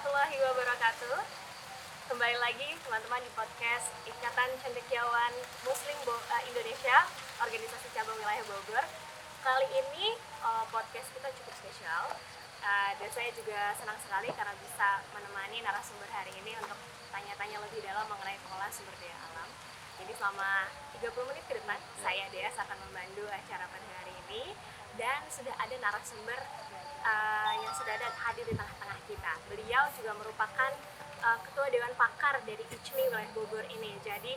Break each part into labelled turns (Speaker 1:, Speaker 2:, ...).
Speaker 1: warahmatullahi wabarakatuh. Kembali lagi teman-teman di podcast Ikatan Cendekiawan Muslim Indonesia, organisasi cabang wilayah Bogor. Kali ini podcast kita cukup spesial, dan saya juga senang sekali karena bisa menemani narasumber hari ini untuk tanya-tanya lebih dalam mengenai pengolahan sumber daya alam. Jadi selama 30 menit ke depan, saya Deas akan membantu acara pada hari ini, dan sudah ada narasumber yang sudah ada hadir di tengah-tengah kita. Beliau juga merupakan Ketua Dewan Pakar dari ICMI wilayah Bogor ini. Jadi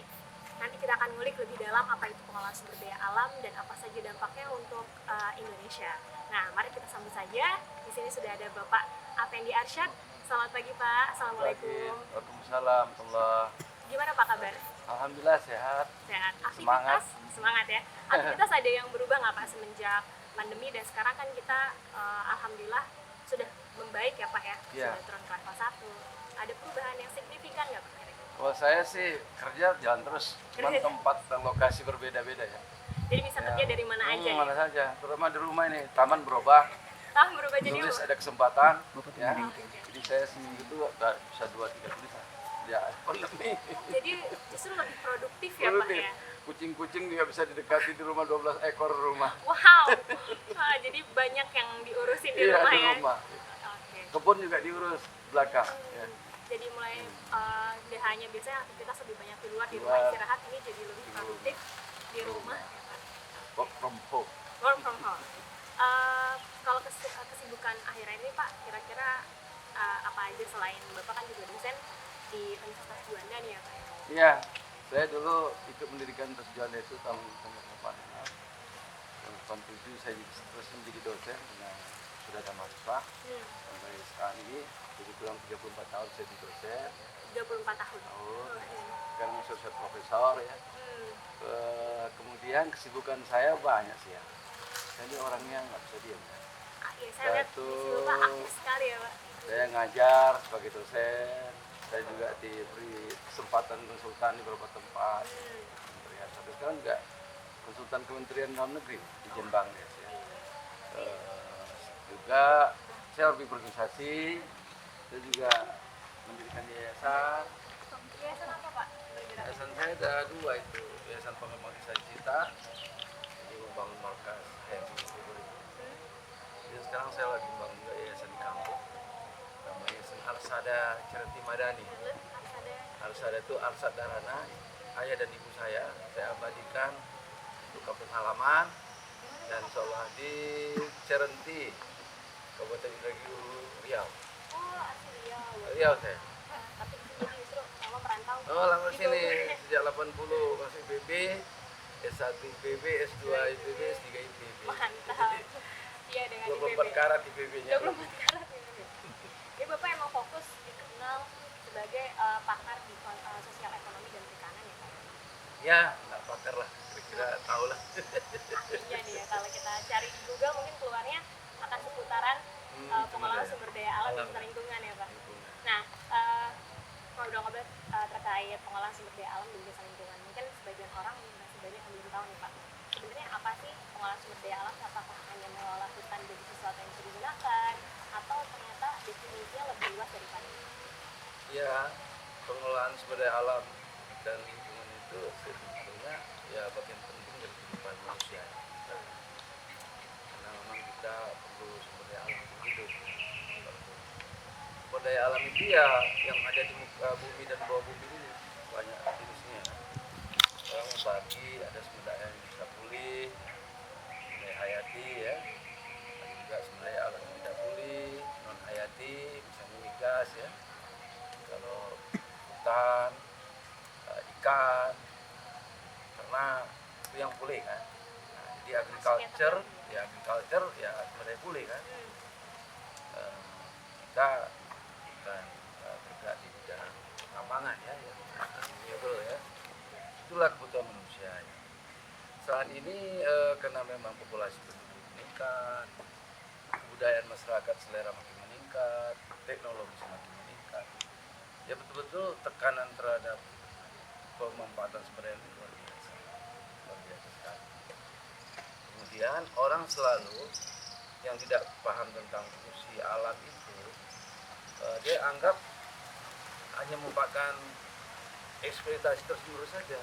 Speaker 1: nanti kita akan ngulik lebih dalam apa itu pengolahan sumber daya alam dan apa saja dampaknya untuk Indonesia. Nah, mari kita sambut saja. Di sini sudah ada Bapak Afendi Arsyad. Selamat pagi Pak. Assalamualaikum.
Speaker 2: Waalaikumsalam.
Speaker 1: Gimana Pak kabar?
Speaker 2: Alhamdulillah sehat.
Speaker 1: Sehat. Aktivitas semangat ya. Aktivitas ada yang berubah nggak Pak semenjak pandemi, dan sekarang kan kita alhamdulillah sudah membaik ya Pak ya. Sudah turun ke level 1. Ada perubahan yang signifikan nggak Pak?
Speaker 2: Kalau saya sih kerja jalan terus, cuma tempat dan lokasi berbeda-beda ya.
Speaker 1: Jadi bisa kerja dari mana aja ya?
Speaker 2: Mana saja, terutama di rumah ini, taman berubah.
Speaker 1: Berubah jadi
Speaker 2: Tulis ada kesempatan ya. Jadi saya seminggu itu bisa 2-3 tulisan. Ya, pandemi.
Speaker 1: Jadi justru lebih produktif ya Pak ya?
Speaker 2: Kucing-kucing juga bisa didekati di rumah, 12 ekor rumah.
Speaker 1: Wow, jadi banyak yang diurusin di rumah
Speaker 2: di
Speaker 1: ya?
Speaker 2: rumah.
Speaker 1: Okay.
Speaker 2: Kebun juga diurus belakang. Ya.
Speaker 1: Jadi mulai hanya biasanya aktivitas lebih banyak di luar istirahat, ini jadi lebih produktif di rumah ya Pak?
Speaker 2: Work from home.
Speaker 1: Work from home. Kalau kesibukan akhir ini Pak, kira-kira apa aja selain Bapak kan juga dosen di Universitas Juanda nih ya Pak?
Speaker 2: Iya, saya dulu ikut mendirikan Universitas Juanda itu tahun 1986. Tahun 1987 saya terus menjadi dosen dengan sudah ada mahasiswa. Sampai sekarang ini, jadi kurang 34 tahun saya di dosen.
Speaker 1: 34 tahun?
Speaker 2: Sekarang saya profesor ya. Kemudian kesibukan saya banyak sih ya. Saya ini orangnya nggak bisa diam ya.
Speaker 1: Iya, saya lihat di sini Pak aktif sekali ya Pak.
Speaker 2: Saya ngajar sebagai dosen. Saya juga diberi kesempatan konsultan di beberapa tempat. Sampai sekarang juga konsultan Kementerian Dalam Negeri di Jembang ya. Juga saya lebih berorganisasi. Saya juga mendirikan yayasan.
Speaker 1: Yayasan apa Pak?
Speaker 2: Yayasan saya ada 2 itu, Yayasan Pengembangan Cita, jadi membangun markas HMI. Jadi sekarang saya lagi membangun juga yayasan di kampung, namanya Yayasan Arsada Charity Madani. Arsada itu Arsad Darana, ayah dan ibu saya abadikan untuk kampung halaman dan seolah di Cerenti, Kabupaten Indragiri, Riau.
Speaker 1: Oh, asli Riau.
Speaker 2: Riau saya.
Speaker 1: Tapi jadi justru lama merantau.
Speaker 2: Oh, lama sini sejak 80 masih IPB, S1 IPB, S2 IPB, S3 IPB.
Speaker 1: Mantap. Iya, dengan
Speaker 2: 24 karat IPB-nya.
Speaker 1: 24 karat IPB. Jadi Bapak emang fokus dikenal sebagai pakar di sosial ekonomi dan perikanan ya Pak?
Speaker 2: Ya, nggak pakar lah, kira-kira tahu lah.
Speaker 1: Iya nih ya, kalau kita cari di Google mungkin keluarnya akan seputaran pengolahan sumber daya alam dan lingkungan ya Pak. Nah, kalau udah ngobrol terkait pengolahan sumber daya alam dan jasa lingkungan, mungkin sebagian orang masih banyak yang belum tahu nih Pak. Sebenarnya apa sih pengolahan sumber daya alam? Apakah hanya mengelola hutan jadi sesuatu yang bisa digunakan, atau ternyata definisinya lebih luas daripada itu?
Speaker 2: Ya, pengelolaan sumber daya alam dan lingkungan itu sebetulnya ya bagian penting dari kehidupan manusia. Karena memang kita perlu sumber daya alam untuk hidup. Sumber daya alam itu ya yang ada di muka bumi dan bawah bumi ini banyak jenisnya. Orang membagi, ada sumber daya yang bisa pulih, sumber daya hayati ya. Ada juga sumber daya alam yang tidak pulih, non hayati, misalnya migas ya. Kalau hutan, ikan, karena itu yang pulih kan. Nah, jadi agriculture ya sebenarnya pulih kan. Kita bukan bergerak di bidang lapangan ya, renewable ya. Itulah kebutuhan manusia. Ya. Saat ini karena memang populasi penduduk meningkat, kebudayaan masyarakat selera makin meningkat, teknologi semakin meningkat. Ya betul-betul tekanan terhadap pemanfaatan sumber daya luar biasa sekali. Kemudian orang selalu yang tidak paham tentang fungsi alam itu dia anggap hanya merupakan eksploitasi terus-menerus saja.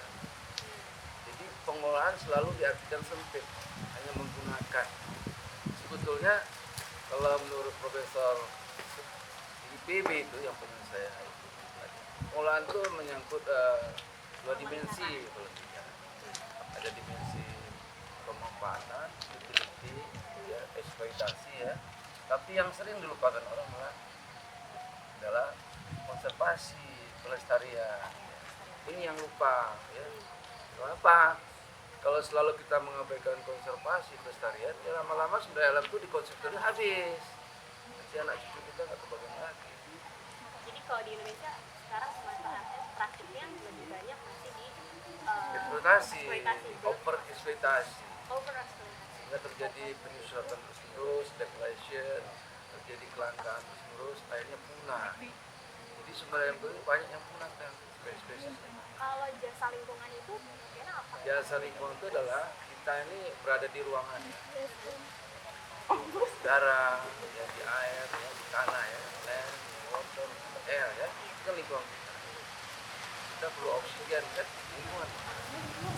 Speaker 2: Jadi pengelolaan selalu diartikan sempit, hanya menggunakan. Sebetulnya kalau menurut Profesor IPB itu yang pernah saya pengelolaan itu menyangkut dua dimensi kalau tidak. Ada dimensi pemanfaatan, utility, ya, eksploitasi ya. Tapi yang sering dilupakan orang adalah konservasi, pelestarian. Ini yang lupa ya. Kenapa? Kalau selalu kita mengabaikan konservasi, pelestarian, ya lama-lama sumber daya alam itu dikonsumsi habis. Nanti anak cucu kita nggak kebagian lagi.
Speaker 1: Jadi kalau di Indonesia sekarang pemanfaatnya praktiknya lebih banyak masih di
Speaker 2: Eksploitasi,
Speaker 1: belum
Speaker 2: over eksploitasi.
Speaker 1: over-eksploitasi.
Speaker 2: Sehingga terjadi penyusutan terus-menerus, depletion, terjadi kelangkaan terus-menerus, akhirnya punah. Jadi sumber daya alam itu banyak yang punah kan, spesies.
Speaker 1: Kalau jasa lingkungan itu kira apa?
Speaker 2: Jasa lingkungan itu adalah kita ini berada di ruangan ya. Udara, ya, di air, ya, di tanah ya, land, water, air ya, itu kan lingkungan kita. Kita perlu oksigen kan, lingkungan.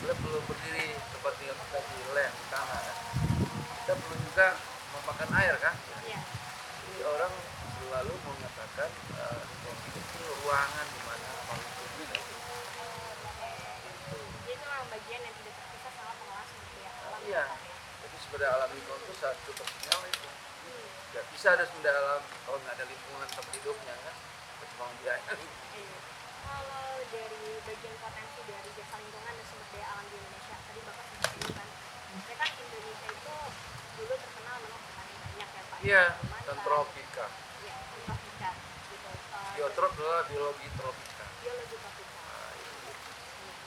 Speaker 2: Kita perlu berdiri tempat tinggal kita di land, di tanah kan. Kita perlu juga memakan air kan.
Speaker 1: Iya.
Speaker 2: Jadi orang selalu mengatakan lingkungan itu ruangan di mana makhluk hidup itu.
Speaker 1: Jadi itu memang bagian yang tidak terpisah sama pengelolaan sumber daya alam.
Speaker 2: Iya. Jadi sumber daya alam lingkungan itu satu personal itu. Gak bisa ada sumber daya alam kalau nggak ada lingkungan tempat hidupnya kan. Berkembang biaya.
Speaker 1: Iya. Kalau dari bagian potensi dari jasa lingkungan dan sumber daya alam di Indonesia, tadi Bapak sempat singgung kan, ya kan Indonesia itu dulu terkenal memang petani banyak ya Pak.
Speaker 2: Iya,
Speaker 1: Cuman
Speaker 2: dan
Speaker 1: kan,
Speaker 2: tropika.
Speaker 1: ya, tropika gitu.
Speaker 2: Biotrop adalah biologi tropika.
Speaker 1: Biologi tropika.
Speaker 2: Nah, itu.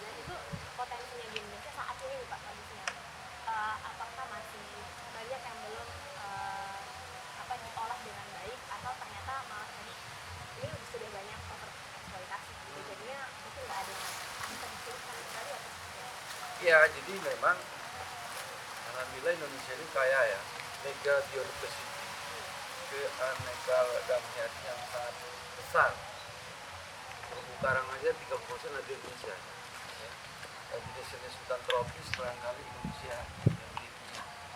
Speaker 1: Dan itu potensinya di Indonesia saat ini nih Pak kondisinya. Apakah masih banyak yang belum diolah dengan baik atau ternyata malah tadi ini sudah banyak overeksploitasi gitu. Jadinya mungkin nggak ada yang bisa disuruhkan sekali atau seperti apa?
Speaker 2: Iya, jadi memang alhamdulillah Indonesia ini kaya ya, mega biodiversity, keanekaragaman yang sangat besar. Terumbu karang aja 30% ada di Indonesia. Ya. Dan jenis-jenis hutan tropis barangkali Indonesia yang miliki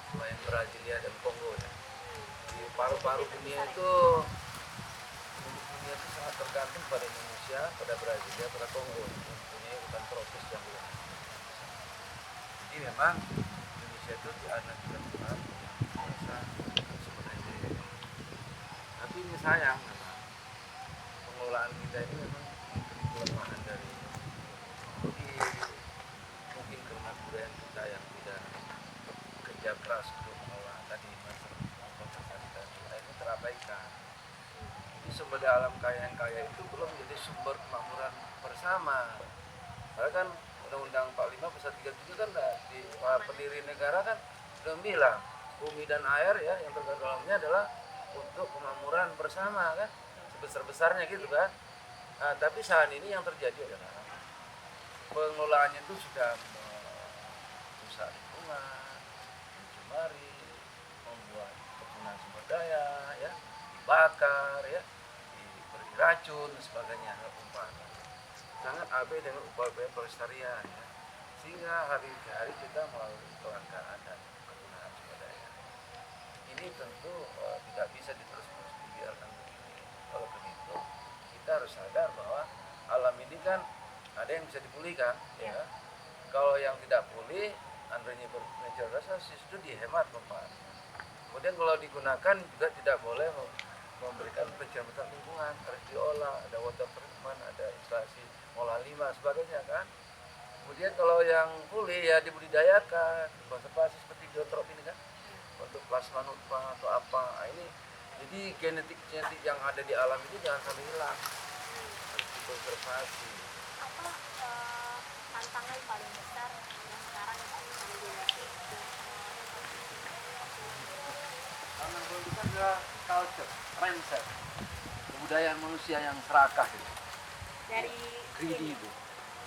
Speaker 2: selain Brasilia dan Kongo ya. Di paru-paru dunia itu penduduk dunia itu sangat tergantung pada Indonesia, pada Brasilia, pada Kongo yang mempunyai hutan tropis yang luas. Jadi memang Indonesia itu dianugerahi Tuhan yang biasa sebenarnya. Tapi ini sayang memang pengelolaan kita ini memang kelemahan dari mungkin karena budaya kita yang tidak kerja keras untuk mengolah tadi masalah konservasi tadi akhirnya terabaikan. Jadi sumber daya alam yang kaya itu belum menjadi sumber kemakmuran bersama. Karena kan Undang-Undang 45 pasal 37 kan di para pendiri negara kan sudah bilang bumi dan air ya yang terkandung dalamnya adalah untuk kemakmuran bersama kan sebesar-besarnya gitu kan. Nah, tapi saat ini yang terjadi adalah pengelolaannya itu sudah merusak lingkungan, mencemari, membuat kepunahan sumber daya, ya, dibakar, ya, diberi racun dan sebagainya, umpama. Sangat abai dengan upaya pelestarian, ya. Sehingga hari ke hari kita melalui kelangkaan dan kepunahan sumber daya. Ini tentu tidak bisa diterus-terus dibiarkan begini. Kalau begitu, kita harus sadar bahwa alam ini kan ada yang bisa dipulihkan, ya. Kalau yang tidak pulih, unrenewable natural resources itu dihemat manfaatnya. Kemudian kalau digunakan juga tidak boleh memberikan pencemaran lingkungan, harus diolah, ada water treatment, ada instalasi olah limbah sebagainya kan. Kemudian kalau yang pulih ya dibudidayakan, konservasi seperti biotrop ini kan, untuk plasma nutpa atau apa. Nah, ini jadi genetik yang ada di alam ini jangan sampai hilang, harus dikonservasi.
Speaker 1: Apa tantangan paling besar yang sekarang Pak bisa dihadapi dengan
Speaker 2: Tantangan paling besar adalah culture, mindset, kebudayaan manusia yang serakah itu,
Speaker 1: dari
Speaker 2: greedy itu.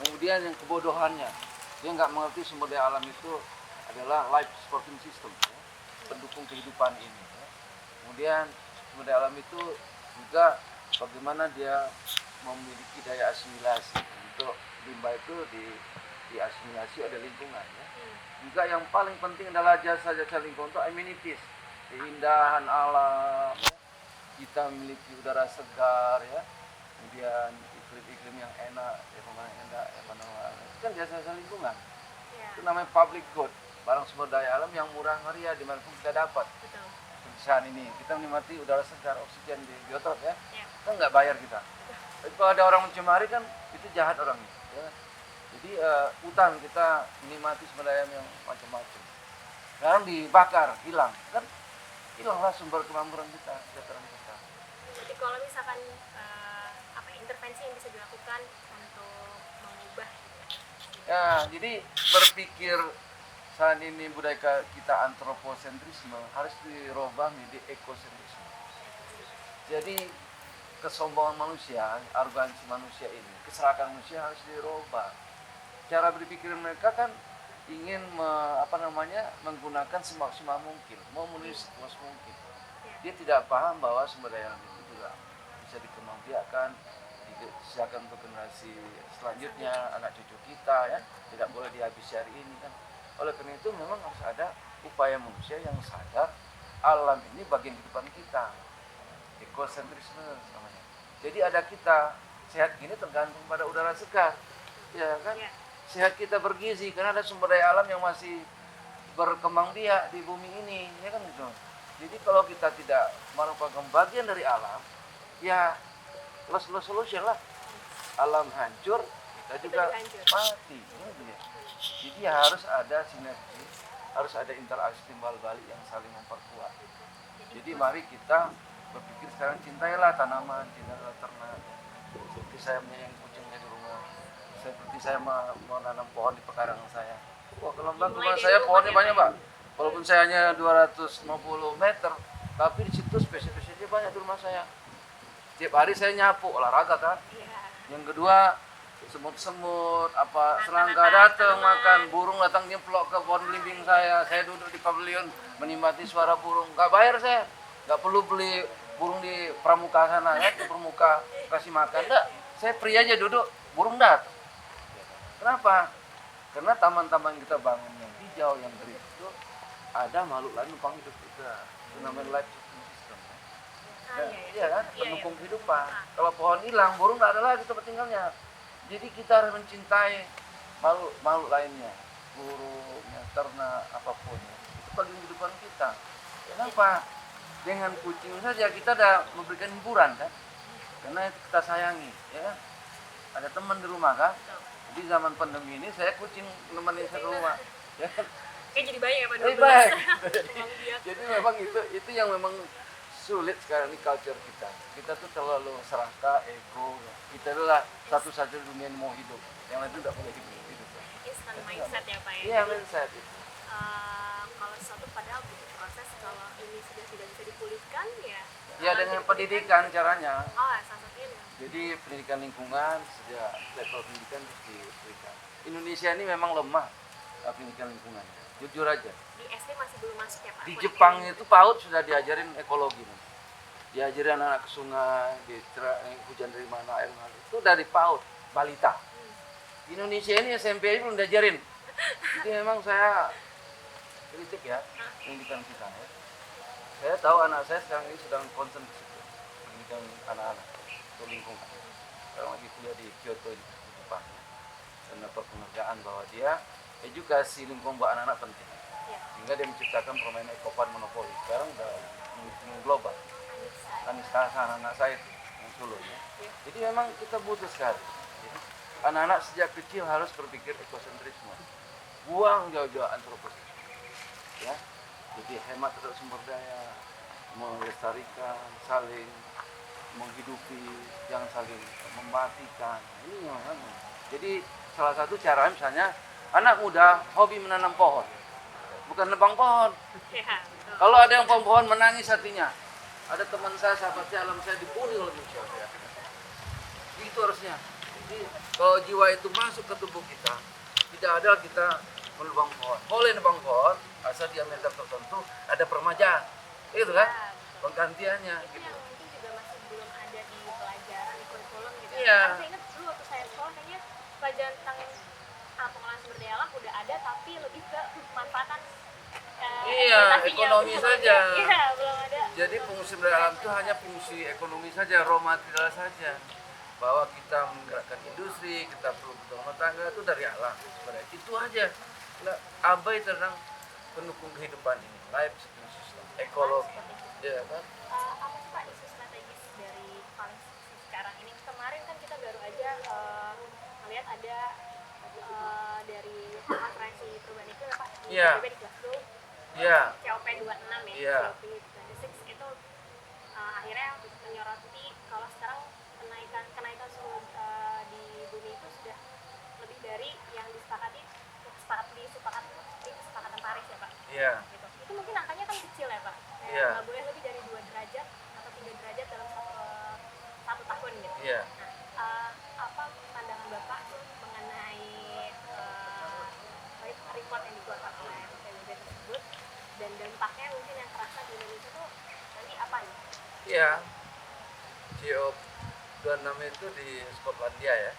Speaker 2: Kemudian yang kebodohannya, dia nggak mengerti sumber daya alam itu adalah life supporting system, ya, pendukung kehidupan ini. Ya. Kemudian sumber daya alam itu juga bagaimana dia memiliki daya asimilasi untuk limbah itu diasimilasi oleh lingkungan ya. Juga yang paling penting adalah jasa-jasa lingkungan untuk amenities, keindahan alam ya. Kita memiliki udara segar ya, kemudian iklim-iklim yang enak, pemandangan yang enak, itu kan jasa-jasa lingkungan. Itu namanya public good, barang sumber daya alam yang murah meriah dimanapun kita dapat.
Speaker 1: Betul.
Speaker 2: Saat ini kita menikmati udara segar, oksigen di biotop ya, kita nggak bayar kita. Tapi kalau ada orang mencemari kan itu jahat orangnya. Ya. Jadi hutan kita menikmati sumber daya yang macam-macam. Sekarang dibakar, hilang, kan hilanglah sumber kemakmuran kita, kesejahteraan kita.
Speaker 1: Jadi kalau misalkan intervensi yang bisa dilakukan untuk mengubah.
Speaker 2: Ya, jadi berpikir saat ini budaya kita antroposentrisme harus dirubah menjadi ekosentrisme. Jadi kesombongan manusia, arogansi manusia ini, keserakahan manusia harus dirubah. Cara berpikir mereka kan ingin menggunakan semaksimal mungkin, memenuhi sepuas mungkin. Dia tidak paham bahwa sumber daya alam itu juga bisa dikembangbiakkan, disisakan untuk generasi selanjutnya, anak cucu kita ya, tidak boleh dihabisi hari ini kan. Oleh karena itu memang harus ada upaya manusia yang sadar alam ini bagian kehidupan kita. Ekosentrisme namanya. Jadi ada kita sehat gini tergantung pada udara segar, ya kan? Sehat kita bergizi karena ada sumber daya alam yang masih berkembang biak di bumi ini, ya kan gitu. Jadi kalau kita tidak merupakan bagian dari alam, ya loss solution lah. Alam hancur, kita juga mati. Jadi harus ada sinergi, harus ada interaksi timbal balik yang saling memperkuat. Jadi mari kita berpikir sekarang, cintailah tanaman, cintailah ternak. Seperti saya menyayangi kucingnya di rumah, seperti saya menanam pohon di pekarangan saya. Wah, Kelembang rumah saya pohonnya banyak Pak. Walaupun saya hanya 250 meter, tapi di situ spesies-spesiesnya banyak di rumah saya. Tiap hari saya nyapu, olahraga kan. Yang kedua, semut-semut, serangga datang makan, burung datang nyemplok ke pohon belimbing saya. Saya duduk di pavilion menikmati suara burung. Gak bayar saya, gak perlu beli burung di pramuka sana ya, di pramuka kasih makan. Enggak, saya free aja duduk, burung datang. Kenapa? Karena taman-taman kita bangun yang hijau, yang green itu ada makhluk lain numpang hidup kita. Itu namanya life system. Iya kan, pendukung kehidupan. Kalau pohon hilang, burung nggak ada lagi tempat tinggalnya. Jadi kita harus mencintai makhluk lainnya, burung, ternak, apapun. Itu bagian kehidupan kita. Kenapa? Dengan kucing saja kita ada memberikan hiburan kan? Karena kita sayangi, ya kan? Ada teman di rumah kan? Jadi zaman pandemi ini saya kucing nemenin saya ke rumah. Ya kan?
Speaker 1: Jadi banyak ya Pak?
Speaker 2: Baik. Jadi memang itu yang memang sulit sekarang di culture kita. Kita tuh terlalu serakah, ego. Kita adalah satu-satu dunia yang mau hidup. Yang lain tidak boleh hidup.
Speaker 1: Instant mindset ya Pak ya?
Speaker 2: Iya, mindset itu.
Speaker 1: Kalau sesuatu padahal butuh proses, kalau ini sudah tidak bisa dipulihkan ya.
Speaker 2: Ya dengan pendidikan caranya.
Speaker 1: Oh, salah satunya.
Speaker 2: Jadi pendidikan lingkungan sejak level pendidikan harus diberikan. Indonesia ini memang lemah pendidikan lingkungan. Jujur aja.
Speaker 1: Di SD masih belum masuk ya Pak?
Speaker 2: Di Jepang itu PAUD sudah diajarin ekologi. Diajarin anak ke sungai, hujan dari mana, air mana. Itu dari PAUD, balita. Di Indonesia ini SMP belum diajarin. Jadi memang saya kritik ya pendidikan kita ya. Saya tahu anak saya sekarang ini sedang concern ke situ, pendidikan anak-anak untuk lingkungan. Sekarang lagi kuliah di Kyoto di Jepang ya. Dan dapat penghargaan bahwa dia edukasi lingkungan buat anak-anak penting. Sehingga dia menciptakan permainan ekopan monopoli. Sekarang udah global. Anissa anak-anak saya itu yang Solo ya. Jadi memang kita butuh sekali. Ya. Anak-anak sejak kecil harus berpikir ekosentrisme. Buang jauh-jauh antroposentrisme. Ya. Jadi hemat terhadap sumber daya, melestarikan, saling menghidupi, jangan saling mematikan. Ini yang jadi salah satu cara misalnya anak muda hobi menanam pohon, bukan nebang pohon.
Speaker 1: Ya,
Speaker 2: kalau ada yang pohon menangis hatinya. Ada teman saya, sahabat saya, alam saya dibunuh oleh manusia. Ya. Itu harusnya. Jadi kalau jiwa itu masuk ke tubuh kita, tidak ada kita menebang pohon. Boleh nebang pohon, asal diameter tertentu, ada permajaan. Itu kan? Penggantiannya.
Speaker 1: Itu
Speaker 2: Gitu.
Speaker 1: yang mungkin juga masih belum ada di pelajaran
Speaker 2: Iya.
Speaker 1: Karena saya ingat dulu waktu saya sekolah kayaknya pelajaran tentang pengolahan sumber daya alam udah ada, tapi lebih ke pemanfaatan
Speaker 2: Iya,
Speaker 1: eksploitasinya.
Speaker 2: ekonomi
Speaker 1: Belum
Speaker 2: saja.
Speaker 1: ada. Iya, belum ada.
Speaker 2: Jadi fungsi sumber daya alam itu hanya fungsi ekonomi saja, raw material saja. Bahwa kita menggerakkan industri, kita perlu rumah tangga itu dari alam. Sebenarnya itu aja. Nggak abai tentang pendukung kehidupan ini, life system, ekologi. Ya kan?
Speaker 1: Apa sih Pak isu strategis dari paling sekarang ini? Kemarin kan kita baru aja melihat ada dari konferensi perubahan iklim ya Pak, di
Speaker 2: Iya.
Speaker 1: PBB di Glasgow,
Speaker 2: Iya.
Speaker 1: COP26 ya,
Speaker 2: Iya.
Speaker 1: COP26 itu akhirnya menyoroti kalau sekarang kenaikan suhu di bumi itu sudah lebih dari yang disepakati di kesepakatan Paris ya Pak.
Speaker 2: Iya.
Speaker 1: Gitu. Itu mungkin angkanya kan kecil ya Pak.
Speaker 2: Iya.
Speaker 1: Nggak boleh lebih dari 2 derajat atau 3 derajat dalam satu tahun gitu.
Speaker 2: Iya.
Speaker 1: Nah, apa pandangan Bapak mengenai report yang dikeluarkan oleh PBB tersebut dan dampaknya mungkin yang terasa di Indonesia tuh nanti apa nih?
Speaker 2: Iya. COP26 itu di Skotlandia ya.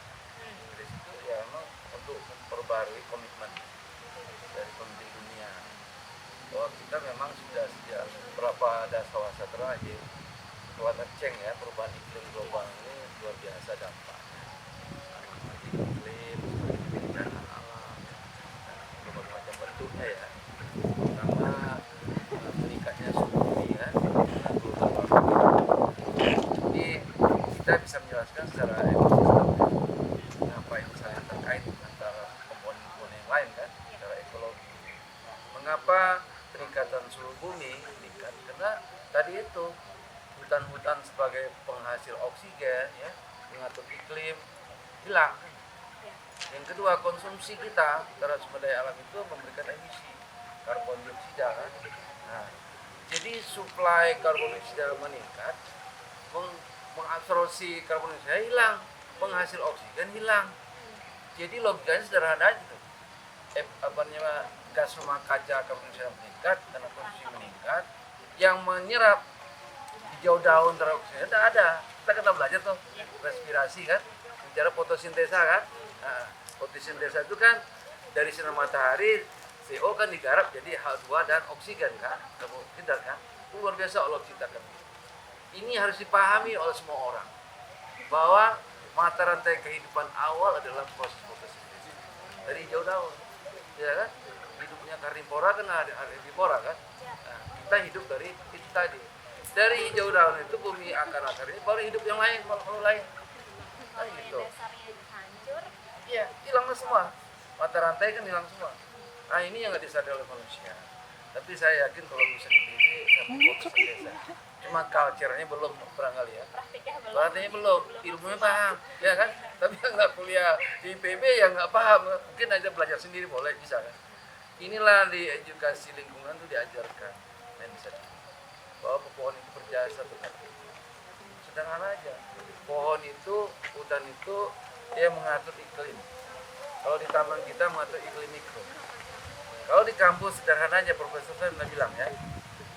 Speaker 2: Inggris itu ya memang untuk memperbarui komitmen dari pemimpin dunia bahwa kita memang sudah sejak berapa dasar terakhir climate change ya, perubahan iklim global ini luar biasa dampaknya. Iklim, bencana alam, dan berbagai macam bentuknya ya. Pertama meningkatnya suhu bumi ya, global warming. Ini kita bisa menjelaskan secara ekosistem mengapa ini saling terkait antara komponen-komponen yang lain kan, secara ekologi. Mengapa peningkatan suhu bumi meningkat? Karena tadi itu hutan-hutan sebagai penghasil oksigen ya, mengatur iklim hilang. Yang kedua, konsumsi kita terhadap sumber daya alam itu memberikan emisi karbon dioksida kan. Nah, jadi suplai karbon dioksida meningkat, mengabsorpsi karbon dioksida hilang, penghasil oksigen hilang. Jadi logikanya sederhana aja tuh. Gas rumah kaca karbon dioksida meningkat karena konsumsi meningkat, yang menyerap hijau daun terhadap oksigen tidak ada. Kita belajar tuh respirasi kan, bicara fotosintesa kan. Nah, fotosintesa itu kan dari sinar matahari CO kan digarap jadi H2 dan oksigen kan, karbohidrat kan. Itu luar biasa Allah ciptakan. Ini harus dipahami oleh semua orang bahwa mata rantai kehidupan awal adalah proses fotosintesis dari hijau daun, ya kan? Hidupnya karnivora kan ada herbivora kan. Nah, kita hidup dari itu tadi. Dari hijau daun itu bumi akar-akar ini baru hidup yang lain, makhluk lain. Nah, gitu.
Speaker 1: Dasarnya hancur.
Speaker 2: Iya, hilanglah semua. Mata rantai kan hilang semua. Nah, ini yang nggak disadari oleh manusia. Tapi saya yakin kalau bisa di TV, fotosintesa. Cuma culture-nya belum barangkali ya. Praktiknya belum, ilmunya paham, ya kan? Tapi yang nggak kuliah di IPB yang nggak paham, mungkin aja belajar sendiri boleh, bisa kan? Inilah di edukasi lingkungan itu diajarkan mindset bahwa pohon itu berjasa benar. Sederhana aja. Pohon itu, hutan itu dia mengatur iklim. Kalau di taman kita mengatur iklim mikro. Kalau di kampus sederhana aja, Profesor saya pernah bilang ya.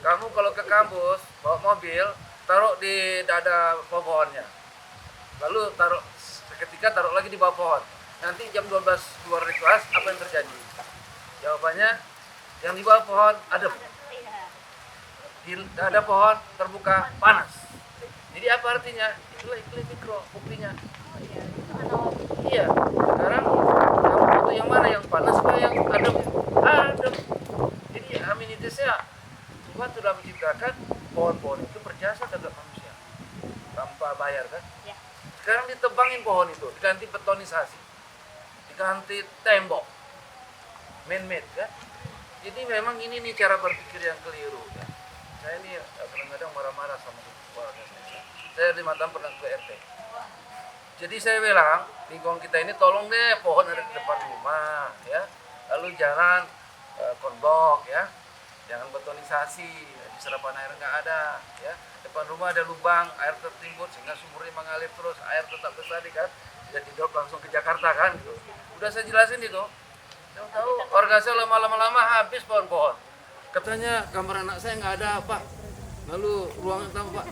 Speaker 2: Kamu kalau ke kampus bawa mobil, taruh di dada pohonnya. Lalu seketika taruh lagi di bawah pohon. Nanti jam 12 keluar dari kelas, apa yang terjadi? Jawabannya, yang di bawah pohon adem. Di dada pohon terbuka panas. Jadi apa artinya? Itulah iklim mikro, buktinya. Iya, sekarang kamu butuh yang mana? Yang panas atau yang adem? Adem. Jadi amenitasnya Tuhan sudah menciptakan pohon-pohon itu berjasa terhadap manusia tanpa bayar kan?
Speaker 1: Ya.
Speaker 2: Sekarang ditebangin pohon itu, diganti betonisasi, diganti tembok, man-made kan? Jadi memang ini nih cara berpikir yang keliru kan? Saya ini kadang-kadang marah-marah sama keluarga saya. Saya 5 tahun pernah ke RT. Jadi saya bilang, lingkungan kita ini tolong deh pohon ada di depan rumah ya. Lalu jangan konbok ya. Jangan betonisasi, di serapan air nggak ada ya. Depan rumah ada lubang, air tertimbun sehingga sumurnya mengalir terus, air tetap lestari kan. Tidak drop langsung ke Jakarta kan gitu. Udah saya jelasin itu. Saya tahu warga saya lama-lama habis pohon-pohon. Katanya kamar anak saya nggak ada Pak. Lalu ruangan tamu Pak.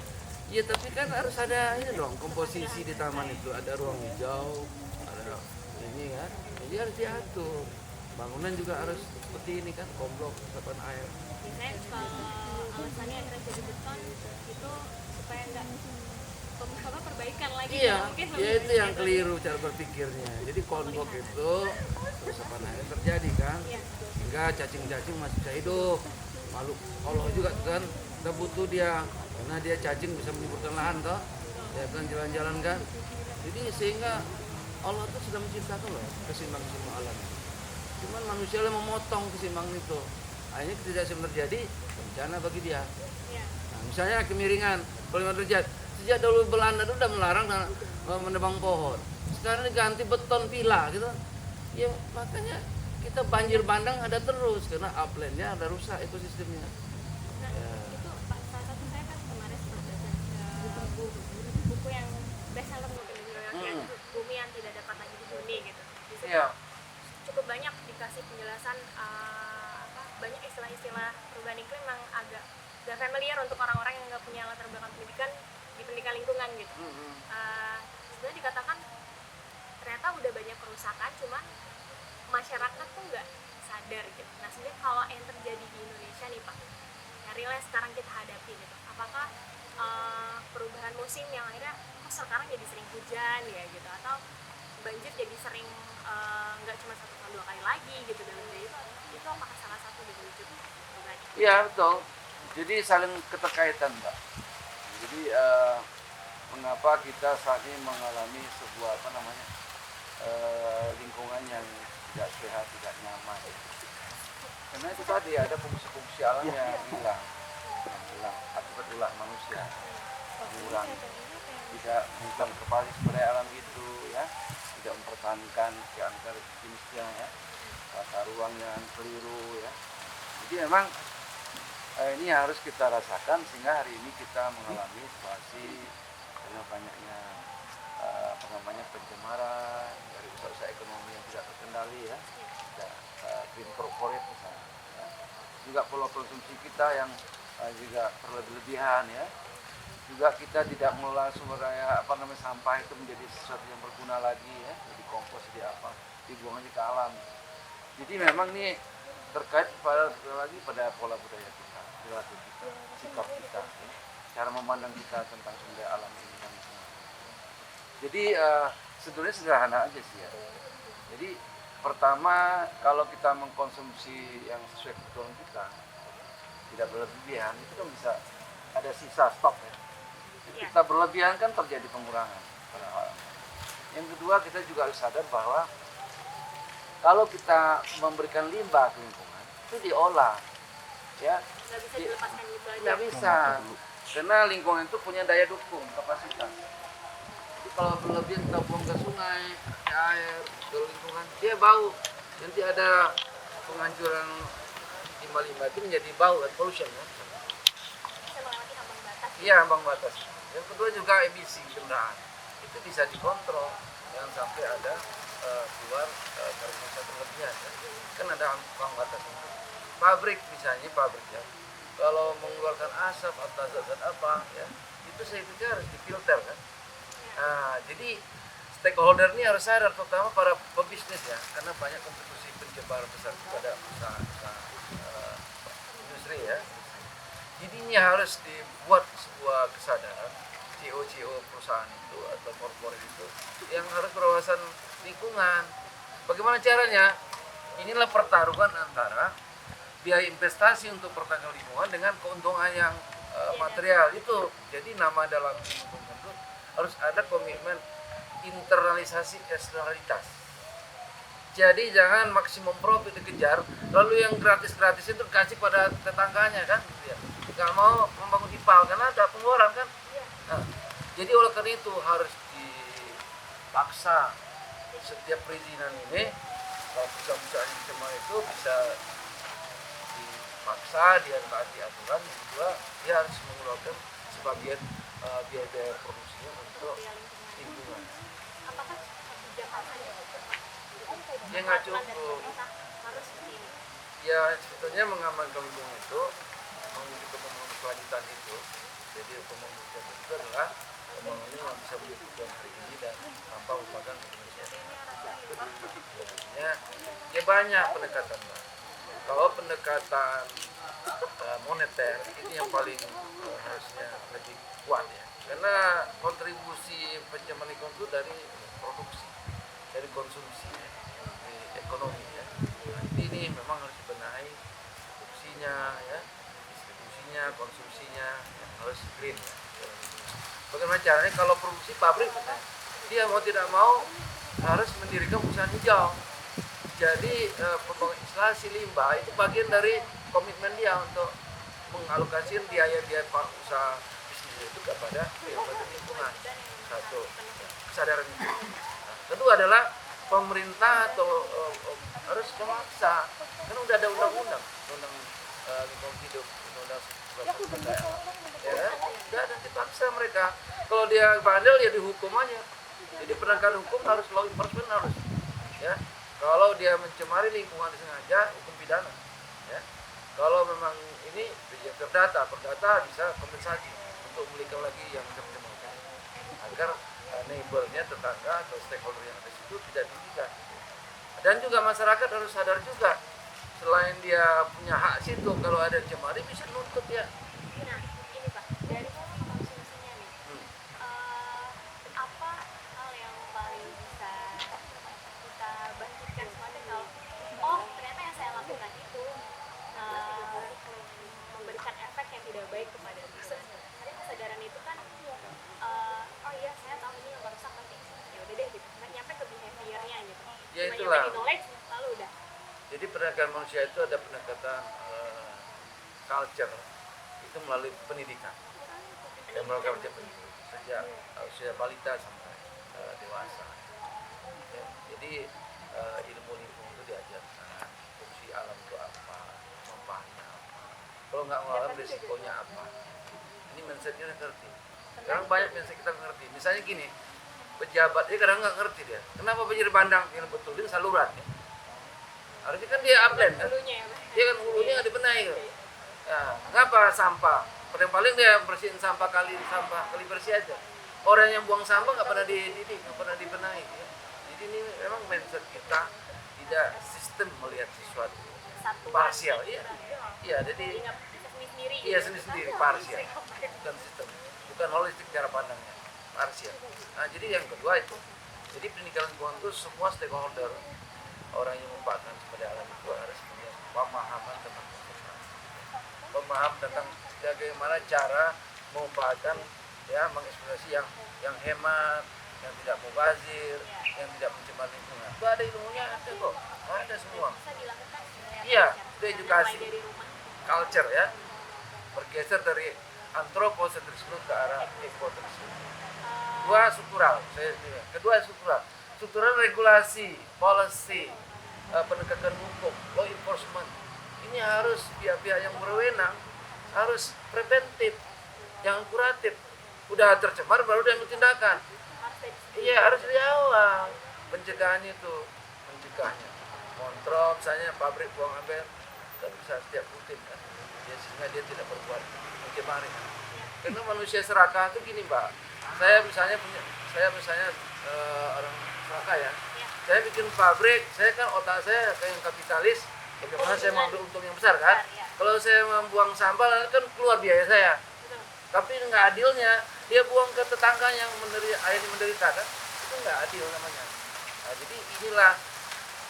Speaker 2: Ya tapi kan harus ada ini dong, komposisi di taman itu, ada ruang hijau, ada ini kan, jadi harus diatur. Bangunan juga harus seperti ini kan, komplok resapan air.
Speaker 1: Biasanya kalau alasannya akhirnya jadi beton itu supaya nggak perbaikan lagi
Speaker 2: Iya,
Speaker 1: mungkin
Speaker 2: ya itu yang keliru cara berpikirnya. Jadi komplok itu resapan air terjadi kan,
Speaker 1: Iya.
Speaker 2: sehingga cacing-cacing masih bisa hidup. Makhluk Allah juga kan, kita butuh dia, karena dia cacing bisa menyuburkan lahan toh, ya kan jalan-jalan kan. Jadi sehingga Allah tuh sudah menciptakan loh keseimbangan alam. Cuman manusia yang memotong keseimbangan itu. Akhirnya ketidakseimbangan terjadi, bencana bagi dia.
Speaker 1: Iya.
Speaker 2: Nah, misalnya kemiringan, kalau 5 derajat. Sejak dulu Belanda itu udah melarang menebang pohon. Sekarang diganti beton pila gitu. Ya makanya kita banjir bandang ada terus karena uplandnya ada rusak ekosistemnya.
Speaker 1: Nah,
Speaker 2: Ya.
Speaker 1: itu Pak, salah satu saya kan kemarin sempat baca buku yang bestseller mungkin di New York ya, Bumi yang Tidak Dapat Lagi Dihuni gitu. Di situ
Speaker 2: Iya.
Speaker 1: cukup banyak dikasih penjelasan banyak istilah-istilah perubahan iklim yang agak gak familiar untuk orang-orang yang nggak punya latar belakang pendidikan di pendidikan lingkungan gitu. Sebenarnya dikatakan ternyata udah banyak kerusakan, cuman masyarakat tuh nggak sadar gitu. Nah sebenarnya kalau yang terjadi di Indonesia nih Pak, yang real sekarang kita hadapi gitu, apakah perubahan musim yang akhirnya kok sekarang jadi sering hujan ya gitu, atau banjir jadi sering nggak cuma 1 atau 2 kali lagi gitu dalam day itu apakah salah satu dari wujud perubahan iklim?
Speaker 2: Iya betul. Jadi saling keterkaitan, Mbak. Jadi mengapa kita saat ini mengalami sebuah lingkungan yang tidak sehat, tidak nyaman. Karena itu tadi ada fungsi-fungsi alam yang hilang akibat ulah manusia, mengurangi, tidak bukan kembali kepada alam itu, ya, tidak mempertahankan keangker jenisnya, ya, tata ruang yang keliru, ya. Jadi memang ini harus kita rasakan sehingga hari ini kita mengalami situasi karena banyaknya pencemaran dari usaha-usaha ekonomi yang tidak terkendali, ya, tidak green corporate misalnya, ya. Juga pola konsumsi kita yang juga berlebihan, ya. Juga kita tidak mengelola sumber daya sampah itu menjadi sesuatu yang berguna lagi, ya, jadi kompos, jadi apa, dibuang aja ke alam. Jadi memang ini terkait pada pola budaya kita, perilaku kita, sikap kita, ya, cara memandang kita tentang sumber daya alam ini dan semua. Jadi sebenarnya sederhana aja sih, ya. Jadi pertama, kalau kita mengkonsumsi yang sesuai kebutuhan kita, tidak berlebihan, itu kan bisa ada sisa stok, ya. Kita berlebihan kan terjadi pengurangan pada alam. Yang kedua, kita juga harus sadar bahwa kalau kita memberikan limbah ke lingkungan itu diolah, ya,
Speaker 1: Nggak bisa dilepaskan gitu aja.
Speaker 2: nggak bisa, karena lingkungan itu punya daya dukung, kapasitas. Jadi kalau berlebihan kita buang ke sungai, ke air, ke lingkungan, dia bau. Nanti ada penghancuran limbah-limbah itu menjadi bau, pollution, ya.
Speaker 1: Bisa melewati ambang batas.
Speaker 2: Iya, ambang batas. Yang kedua juga emisi kendaraan itu bisa dikontrol, jangan sampai ada keluar karbon dioksida berlebihan, ya. Kan ada ambang batas itu. Pabrik misalnya, ya, kalau mengeluarkan asap atau zat-zat apa, ya, itu saya pikir harus difilter, kan. Nah, jadi stakeholder ini harus sadar, terutama para pebisnis, ya, karena banyak kontribusi pencemaran besar kepada usaha industri, ya. Jadi ini harus dibuat sebuah kesadaran CEO perusahaan itu atau korporat itu yang harus berwawasan lingkungan. Bagaimana caranya? Inilah pertaruhan antara biaya investasi untuk pertahanan lingkungan dengan keuntungan yang material itu. Jadi nama dalam lingkungan itu harus ada komitmen internalisasi eksternalitas. Jadi jangan maksimum profit dikejar, lalu yang gratis-gratis itu kasih pada tetangganya, kan, gitu, ya. Nggak mau membangun IPAL karena ada pengeluaran, kan. Nah, jadi oleh karena itu harus dipaksa setiap perizinan ini, perusahaan-perusahaan yang cuma itu bisa dipaksa, dia taati aturan. Yang kedua, dia harus mengeluarkan sebagian biaya produksinya untuk lingkungan.
Speaker 1: Apakah kebijakan saja
Speaker 2: Ya nggak cukup.
Speaker 1: harus ini?
Speaker 2: Ya sebetulnya mengamankan lingkungan itu, menuju ke pembangunan kelanjutan itu Jadi pembangunan Cirebon itu adalah pembangunan yang bisa menunjukkan hari ini dan tanpa melupakan Indonesia. Artinya ya banyak pendekatan Pak. Kalau pendekatan moneter ini yang paling harusnya lebih kuat ya, karena kontribusi pencemaran lingkungan itu dari produksi, dari konsumsi ya, dari ekonomi ya. Nah, ini memang harus dibenahi produksinya ya, distribusinya, konsumsinya yang harus green ya. Bagaimana caranya kalau produksi pabrik dia mau tidak mau harus mendirikan perusahaan hijau. Jadi pembangunan instalasi limbah itu bagian dari komitmen dia untuk mengalokasikan biaya-biaya usaha bisnis itu kepada lingkungan. Satu kesadaran itu. Nah, kedua adalah pemerintah atau harus memaksa, karena udah ada undang-undang lingkungan hidup, undang-undang ya, udah ada dipaksa mereka. Kalau dia bandel ya dihukum aja. Jadi penegakan hukum harus law enforcement harus ya. Kalau dia mencemari lingkungan sengaja, hukum pidana. Ya. Kalau memang ini ya perdata bisa kompensasi untuk memiliki lagi yang mencemari. Agar neighbornya, tetangga atau stakeholder yang ada di situ tidak dirugikan. Dan juga masyarakat harus sadar juga, selain dia punya hak situ, kalau ada cemari bisa nuntut ya.
Speaker 1: Nah, ini Pak, dari konsumsinya nih, apa hal yang paling bisa kita bangkitkan semuanya kalau ternyata yang saya lakukan itu memberikan efek yang tidak baik kepada bisnis. Tapi kesadaran itu kan, oh iya saya tahu ini yang merusak, tapi ya udah deh gitu, nggak nyampe ke behaviornya gitu.
Speaker 2: Ya
Speaker 1: cuma
Speaker 2: itulah.
Speaker 1: nyampe di knowledge lalu udah.
Speaker 2: Jadi pendekatan manusia itu ada pendekatan culture itu melalui pendidikan. Yang melakukan pendidikan sejak usia balita sampai dewasa. Ya, jadi ilmu lingkungan itu diajarkan, fungsi alam itu apa, manfaatnya apa. Kalau nggak mengalami risikonya apa. Ini mindsetnya ngerti. Sekarang banyak mindset kita ngerti. Misalnya gini, pejabat dia kadang nggak ngerti dia. Kenapa banjir bandang yang betulin saluran ya? Harusnya kan dia upland kan? Dia kan hulunya nggak dibenahi kan? Ya, ngapa sampah? Paling dia bersihin sampah kali bersih aja. Orang yang buang sampah nggak pernah dididik, nggak pernah dibenahi. Ya. Jadi ini memang mindset kita tidak sistem melihat sesuatu parsial. Iya, jadi iya sendiri parsial, bukan sistem, bukan holistik cara pandangnya, parsial. Nah jadi yang kedua itu, jadi pendidikan lingkungan itu semua stakeholder, orang yang memanfaatkan sumber daya alam itu harus punya pemahaman tentang konservasi, pemahaman tentang bagaimana cara memanfaatkan ya mengeksploitasi yang hemat, yang tidak mubazir, yang tidak mencemar lingkungan. Itu ada ilmunya, ada kok, ada semua. Iya, itu edukasi, culture ya, bergeser dari antroposentrisme ke arah ekotrisme. Kedua struktural regulasi, policy, penegakan hukum, law enforcement. Ini harus pihak-pihak yang berwenang harus preventif, jangan kuratif. Udah tercemar baru dia ambil tindakan. Iya, harus dari awal pencegahan itu, mencegahnya. Kontrol misalnya pabrik buang amber kan bisa setiap rutin kan. Ya, sehingga dia tidak berbuat mencemari. Karena manusia serakah itu gini, Mbak. Saya misalnya orang serakah ya. Saya bikin pabrik, saya kan otak saya kayak yang kapitalis, bagaimana saya mau ambil untung yang besar kan? Kalau saya membuang sampah kan keluar biaya saya. Tapi nggak adilnya, dia buang ke tetangga yang menderita kan? Itu nggak adil namanya. Nah, jadi inilah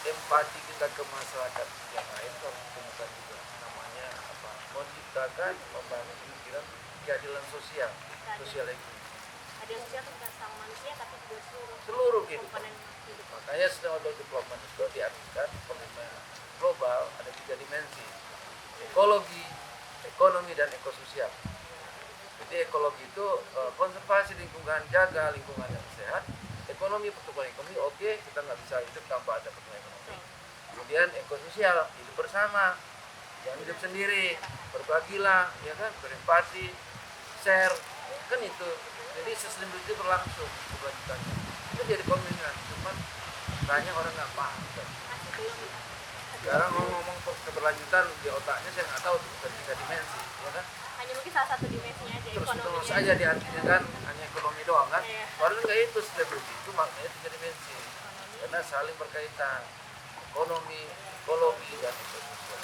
Speaker 2: empati kita ke masyarakat yang lain, kalau bukan juga namanya apa? Menciptakan, membangun pemikiran keadilan sosial ekonomi.
Speaker 1: Adil sosial bukan tentang manusia tapi juga
Speaker 2: seluruh hidup.
Speaker 1: hidup.
Speaker 2: Makanya Sustainable Development itu diartikan komitmen global ada 3 dimensi: ekologi, ekonomi, dan ekososial. Jadi ekologi itu konservasi lingkungan, jaga lingkungan yang sehat. Ekonomi, pertumbuhan ekonomi, oke, kita nggak bisa hidup tanpa ada pertumbuhan ekonomi. Kemudian ekososial, hidup bersama, jangan hidup sendiri, berbagilah, ya kan, berempati, share, kan itu. Jadi sustainability itu berlangsung keberlanjutannya. Itu jadi komitmen, cuman banyak orang nggak paham kan. Sekarang ngomong keberlanjutan di otaknya saya nggak tahu tuh tiga dimensi, ya kan?
Speaker 1: Hanya mungkin salah satu dimensinya aja
Speaker 2: Terus
Speaker 1: ekonominya.
Speaker 2: aja di artinya kan hanya ekonomi doang kan?
Speaker 1: Iya.
Speaker 2: Padahal nggak itu stability itu maknanya tiga dimensi, karena saling berkaitan ekonomi, ekologi dan ekosistem.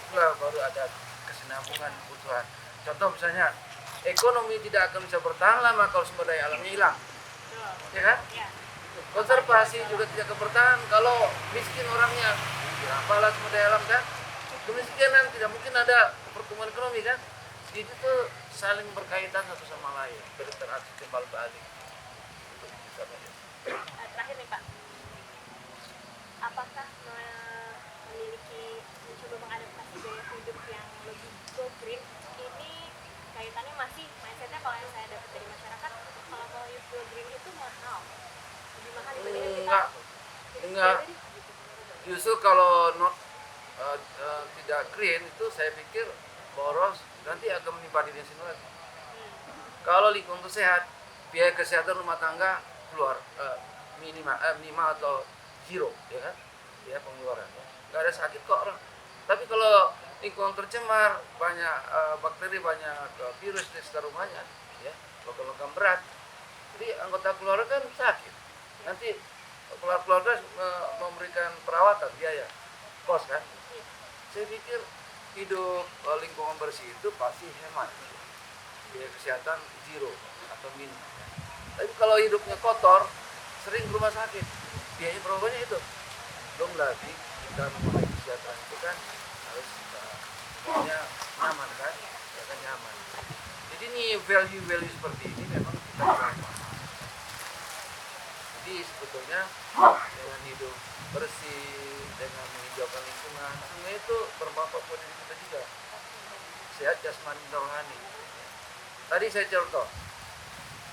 Speaker 2: Itulah baru ada kesinambungan kebutuhan. Contoh misalnya ekonomi tidak akan bisa bertahan lama kalau sumber daya alamnya hilang,
Speaker 1: Betul.
Speaker 2: ya kan?
Speaker 1: Ya.
Speaker 2: Konservasi juga tidak akan bertahan kalau miskin orangnya. Ya, apalah sumber daya alam kan? Kemiskinan tidak mungkin ada pertumbuhan ekonomi kan? Jadi itu saling berkaitan satu sama lain, berinteraksi timbal balik. Untuk bisa
Speaker 1: Terakhir nih Pak, apakah mencoba mengadaptasi gaya hidup yang lebih go green ini kaitannya masih mindsetnya kalau yang saya dapat dari masyarakat, kalau mau go green itu mahal, lebih mahal dibandingkan kita
Speaker 2: enggak. Justru kalau tidak green itu saya pikir boros nanti akan menimpa diri sendiri lagi. Kalau lingkungan itu sehat, biaya kesehatan rumah tangga keluar minimal atau zero, ya kan? Ya pengeluaran. Nggak ada sakit kok orang. Tapi kalau lingkungan tercemar, banyak bakteri, banyak virus di sekitar rumahnya, ya, logam-logam berat. Jadi anggota keluarga kan sakit. Nanti keluarga memberikan perawatan biaya, kos kan? Saya pikir hidup lingkungan bersih itu pasti hemat. Biaya kesehatan zero atau minim. Tapi kalau hidupnya kotor, sering ke rumah sakit. Biaya perawatnya itu. Belum lagi kita memulai kesehatan itu kan harus semuanya nyaman kan? Ya kan nyaman. Jadi ini value seperti ini memang kita harus. Jadi sebetulnya dengan hidup bersih, dengan menghijaukan lingkungan, semua itu berdampak pada diri kita juga. Sehat jasmani dan rohani. Tadi saya contoh,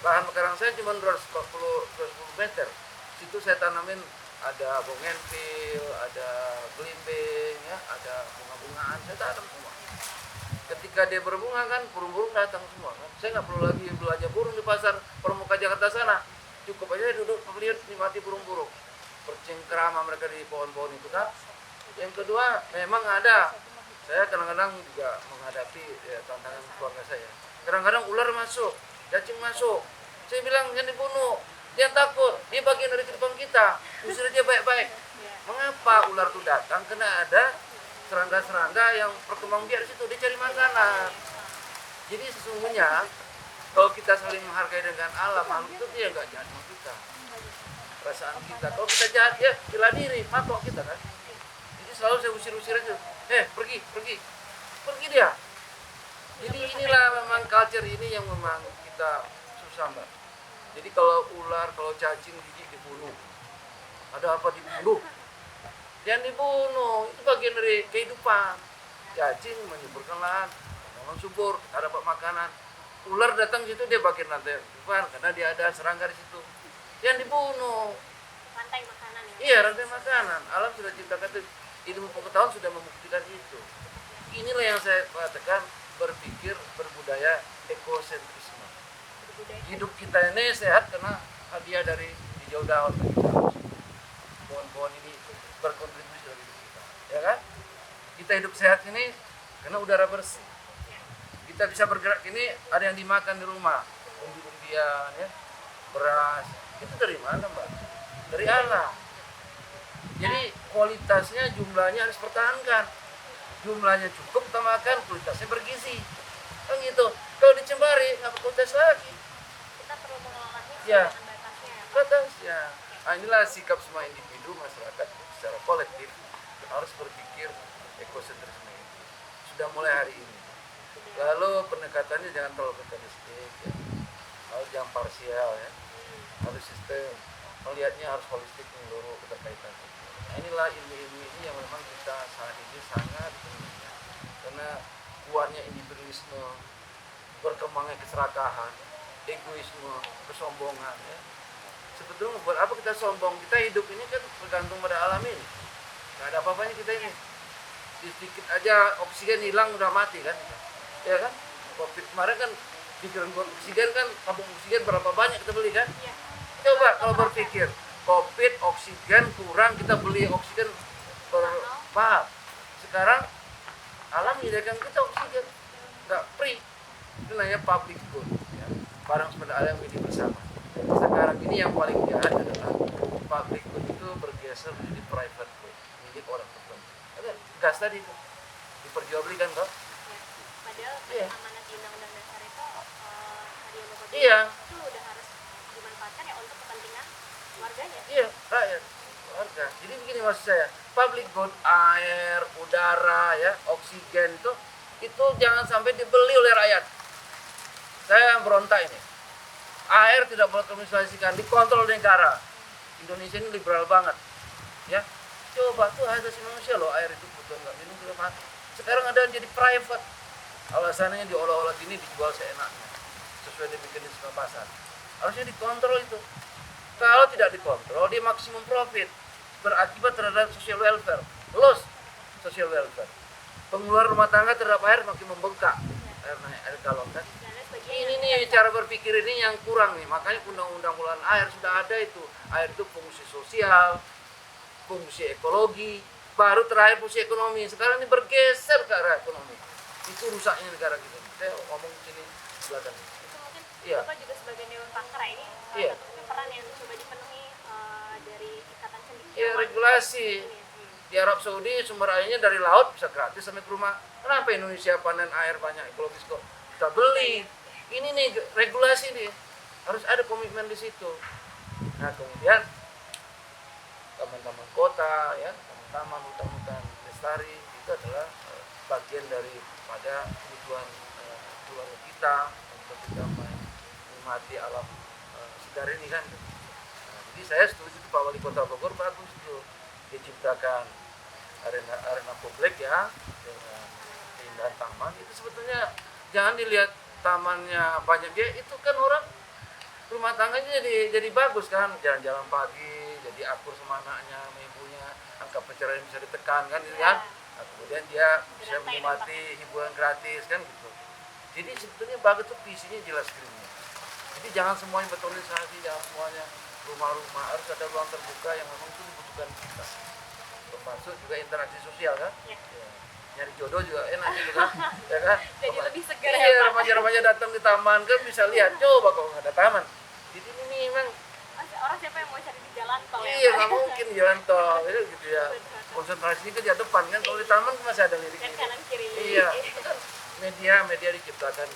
Speaker 2: lahan mekarang saya cuma 210 meter. Situ saya tanamin ada bougainville, ada belimbing, ya, ada bunga-bungaan, saya tanam semua. Ketika dia berbunga kan, burung-burung datang semua kan. Saya nggak perlu lagi belanja burung di pasar Pramuka Jakarta sana. Cukup aja duduk melihat nikmati burung-burung bercengkrama mereka di pohon-pohon itu kan. Yang kedua, memang ada, saya kadang-kadang juga menghadapi tantangan keluarga saya. Kadang-kadang ular masuk, cacing masuk, saya bilang jangan dibunuh, jangan takut, dia bagian dari kehidupan kita, usir dia baik-baik. Mengapa ular itu datang? Karena ada serangga-serangga yang berkembang biak di situ, dia cari makanan. Jadi sesungguhnya kalau kita saling menghargai dengan alam, makhluk itu dia nggak jahat sama kita. Perasaan kita, kalau kita jahat ya bela diri, patok kita kan. Jadi selalu saya usir-usir aja, pergi dia. Jadi inilah memang culture ini yang memang kita susah mbak. Jadi kalau ular, kalau cacing, jijik dibunuh. Ada apa dibunuh? Jangan dibunuh, itu bagian dari kehidupan. Cacing menyuburkan lahan, memang subur, kita dapat makanan. Ular datang situ dia bagian lantai kehidupan karena dia ada serangga di situ. Jangan dibunuh.
Speaker 1: rantai makanan ya.
Speaker 2: Iya, rantai makanan. Alam sudah ciptakan itu. Ilmu pengetahuan sudah membuktikan itu. Inilah yang saya katakan berpikir berbudaya ekosentrisme. Hidup kita ini sehat karena hadiah dari hijau daun. Pohon-pohon ini berkontribusi dari hidup kita, ya kan? Kita hidup sehat ini karena udara bersih. Kita bisa bergerak ini ada yang dimakan di rumah, umbi-umbian, ya, beras. Itu dari mana mbak? Dari alam. Jadi kualitasnya, jumlahnya harus pertahankan. Jumlahnya cukup, kita makan, kualitasnya bergizi. Kan gitu. Kalau dicemari, nggak kualitas lagi.
Speaker 1: Kita perlu mengelolanya
Speaker 2: Ya.
Speaker 1: dengan batasnya ya.
Speaker 2: Batas ya. Nah, inilah sikap semua individu masyarakat secara kolektif harus berpikir ekosentrisme ini. Sudah mulai hari ini. Lalu pendekatannya jangan terlalu fatalistik, ya. Harus jangan parsial, ya. Harus sistem. Melihatnya harus holistik, menyeluruh keterkaitan. Nah, inilah ilmu-ilmu ini yang memang kita saat ini sangat penting, ya. Karena kuatnya individualisme, berkembangnya keserakahan, egoisme, kesombongan, ya. Sebetulnya buat apa kita sombong? Kita hidup ini kan bergantung pada alam ini. Nggak ada apa-apanya kita ini. Sedikit aja oksigen hilang udah mati kan? Ya kan? Covid kemarin kan pikiran buat oksigen kan, tabung oksigen berapa banyak kita beli kan?
Speaker 1: Iya.
Speaker 2: Coba kalau berpikir, Covid oksigen kurang kita beli oksigen Maaf, sekarang alam menyediakan kita oksigen, nggak free. Itu namanya public good, ya. Barang sumber daya yang milik bersama. Sekarang ini yang paling jahat adalah public good itu bergeser menjadi private good, milik orang tertentu. Ada gas tadi itu diperjualbelikan kok.
Speaker 1: Ya. Padahal
Speaker 2: Iya.
Speaker 1: amanat di undang-undang dasar itu tadi yang Bapak
Speaker 2: Iya.
Speaker 1: bilang, itu udah harus dimanfaatkan ya untuk kepentingan warganya.
Speaker 2: Iya, rakyat, warga. Jadi begini maksud saya, public good, air, udara, ya, oksigen itu jangan sampai dibeli oleh rakyat. Saya berontak ini. Air tidak boleh komersialisasikan, dikontrol negara. Indonesia ini liberal banget, ya. Coba tuh asasi manusia loh, air itu butuh nggak minum juga mati. Sekarang ada yang jadi private. Alasannya diolah-olah ini dijual seenaknya, sesuai dengan mekanisme pasar. Harusnya dikontrol itu. Kalau tidak dikontrol, dia maksimum profit, berakibat terhadap social welfare, loss social welfare. Pengeluaran rumah tangga terhadap air makin membengkak, air galon kan.
Speaker 1: Dan lain sebagainya.
Speaker 2: Ini nih cara berpikir ini yang kurang nih, makanya undang-undang pengelolaan air sudah ada itu. Air itu fungsi sosial, fungsi ekologi, baru terakhir fungsi ekonomi. Sekarang ini bergeser ke arah ekonomi. Itu rusaknya negara kita. Saya ngomong sini belakang.
Speaker 1: Itu mungkin
Speaker 2: Iya.
Speaker 1: Bapak juga sebagai dewan pakar ini
Speaker 2: Iya.
Speaker 1: satu peran yang coba dipenuhi dari ikatan cendekiawan.
Speaker 2: Ya regulasi. Di Arab Saudi sumber airnya dari laut bisa gratis sampai ke rumah. Kenapa Indonesia panen air banyak ekologis kok kita beli? Ini nih regulasi nih, harus ada komitmen di situ. Nah kemudian taman-taman kota, ya, taman-taman, hutan-hutan lestari itu adalah bagian daripada kebutuhan keluarga kita untuk kita menikmati alam segar ini kan. Nah, jadi saya setuju Pak Wali Kota Bogor bagus itu diciptakan arena publik ya dengan keindahan taman. Itu sebetulnya jangan dilihat tamannya banyak, dia itu kan orang rumah tangganya jadi bagus kan, jalan-jalan pagi jadi akur sama anaknya sama ibunya, angka perceraian bisa ditekan kan gitu kan. Nah, kemudian dia bisa menikmati hiburan gratis kan gitu. Jadi sebetulnya bagus tuh visinya jelas screennya. Jadi jangan semuanya betonisasi, jangan semuanya rumah-rumah, harus ada ruang terbuka yang memang itu dibutuhkan kita. Termasuk juga interaksi sosial kan.
Speaker 1: Ya.
Speaker 2: Ya. Nyari jodoh juga enak gitu kan. Ya kan?
Speaker 1: Jadi lebih segar ya,
Speaker 2: Iya,
Speaker 1: Pak.
Speaker 2: remaja-remaja datang di taman kan bisa lihat, coba kalau nggak ada taman. Jadi ini memang
Speaker 1: Orang siapa yang mau cari di jalan tol ya,
Speaker 2: iya
Speaker 1: Pak?
Speaker 2: nggak mungkin jalan tol itu gitu ya. Konsentrasinya kan di depan kan, kalau di taman kan masih ada lirik.
Speaker 1: Dan kanan kiri.
Speaker 2: Iya, itu kan media diciptakan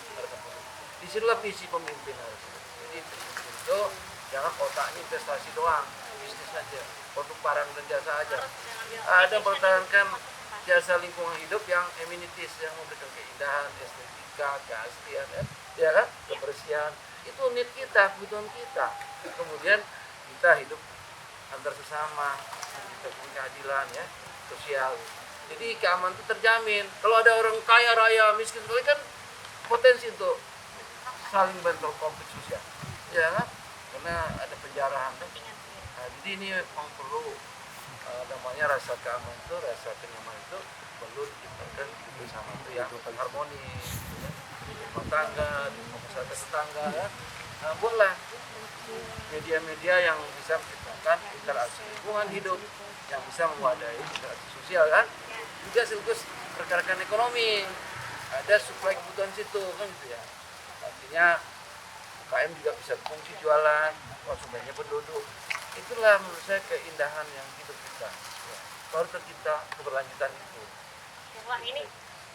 Speaker 2: di situlah visi pemimpin harus. Jadi pemimpin itu jangan otaknya investasi doang, bisnis aja, produk barang dan jasa aja.
Speaker 1: Harus mengambil
Speaker 2: Ada
Speaker 1: action
Speaker 2: pertahankan
Speaker 1: dan konservasi.
Speaker 2: jasa lingkungan hidup yang amenities yang memberikan keindahan, estetika, keaslian, ya kan, kebersihan. Itu need kita, kebutuhan kita. Kemudian kita hidup antar sesama, kita punya keadilan ya, sosial. Jadi keamanan itu terjamin. Kalau ada orang kaya raya miskin sekali kan potensi untuk saling bentrok konflik sosial, ya kan? Karena ada penjarahan kan. Nah, jadi ini memang perlu namanya rasa keamanan itu, rasa kenyamanan itu perlu diciptakan bersama itu yang harmonis, ya. Di rumah tangga, di masyarakat tetangga, ya. Nah, buatlah media-media yang bisa menciptakan interaksi lingkungan hidup, yang bisa mewadai interaksi sosial kan, juga sekaligus pergerakan ekonomi, ada suplai kebutuhan situ kan gitu ya. Artinya UKM juga bisa fungsi jualan, konsumennya penduduk. Itulah menurut saya keindahan yang hidup kita. Ya. Baru tercipta keberlanjutan itu.
Speaker 1: Wah, ini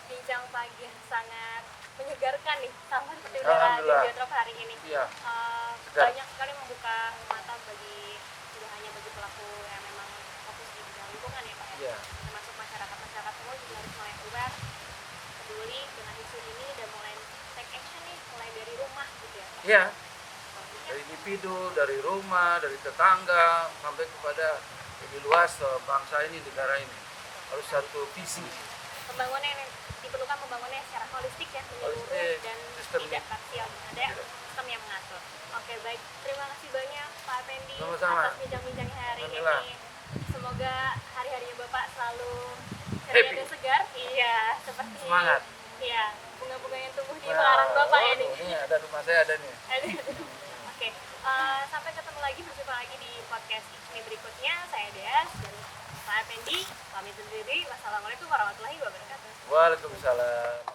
Speaker 1: bincang pagi yang sangat menyegarkan nih sama seperti udara di
Speaker 2: Alhamdulillah.
Speaker 1: Geotrop hari ini.
Speaker 2: Iya. Segar.
Speaker 1: Banyak sekali membuka mata bagi tidak hanya bagi pelaku yang memang fokus di bidang lingkungan ya Pak ya.
Speaker 2: Iya.
Speaker 1: Termasuk masyarakat semua juga harus mulai aware, peduli dengan isu ini dan mulai take action nih, mulai dari rumah gitu ya Pak.
Speaker 2: Iya.
Speaker 1: Bagusnya
Speaker 2: Dari individu, dari rumah, dari tetangga, sampai kepada lebih luas bangsa ini, negara ini. Harus satu visi.
Speaker 1: pembangunan yang diperlukan pembangunannya secara holistik ya, menyeluruh
Speaker 2: Holistik,
Speaker 1: dan
Speaker 2: sistemik.
Speaker 1: tidak parsial, ada sistem yang mengatur. Oke, baik, terima kasih banyak Pak Effendi
Speaker 2: Sama-sama.
Speaker 1: atas bincang-bincangnya hari
Speaker 2: Alhamdulillah.
Speaker 1: ini. Semoga hari-harinya Bapak selalu ceria
Speaker 2: Happy.
Speaker 1: dan segar. Iya, seperti
Speaker 2: Semangat.
Speaker 1: Iya, bunga-bunga yang tumbuh di
Speaker 2: Nah,
Speaker 1: pelaran Bapak
Speaker 2: oh,
Speaker 1: ini.
Speaker 2: Ini ada rumah saya ada nih.
Speaker 1: Oke, sampai ketemu lagi, berjumpa lagi di podcast ini berikutnya. Saya Deas dan Saya Pendi, pamit undur diri. Wassalamualaikum warahmatullahi wabarakatuh.
Speaker 2: Waalaikumsalam.